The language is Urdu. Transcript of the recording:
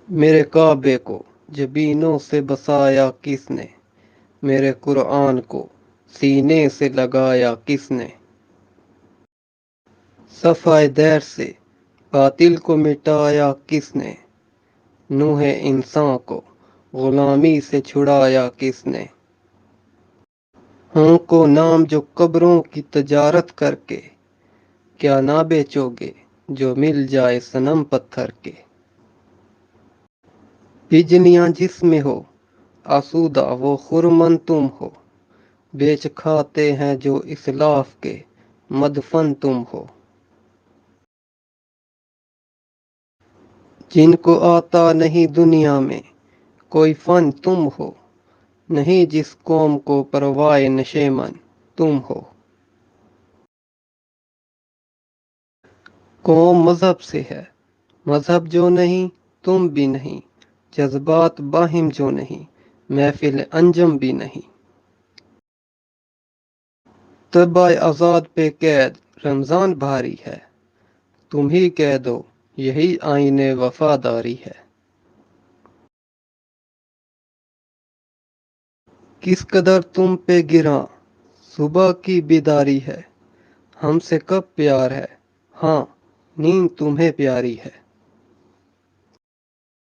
میرے کعبے کو جبینوں سے بسایا کس نے، میرے قرآن کو سینے سے لگایا کس نے، صفحہ دیر سے باطل کو مٹایا کس نے، نوح انسان کو غلامی سے چھڑایا کس نے، ہوں کو نام جو قبروں کی تجارت کر کے، کیا نہ بیچو گے جو مل جائے صنم پتھر کے، بجلیاں جس میں ہو آسودہ وہ خرمن تم ہو، بیچ کھاتے ہیں جو اسلاف کے مدفن تم ہو، جن کو آتا نہیں دنیا میں کوئی فن تم ہو، نہیں جس قوم کو پروائے نشیمن تم ہو، قوم مذہب سے ہے مذہب جو نہیں تم بھی نہیں، جذبات باہم جو نہیں محفل انجم بھی نہیں، طبع آزاد پہ قید رمضان بھاری ہے، تم ہی کہہ دو یہی آئین وفاداری ہے، کس قدر تم پہ گراں صبح کی بیداری ہے، ہم سے کب پیار ہے ہاں نیند تمہیں پیاری ہے،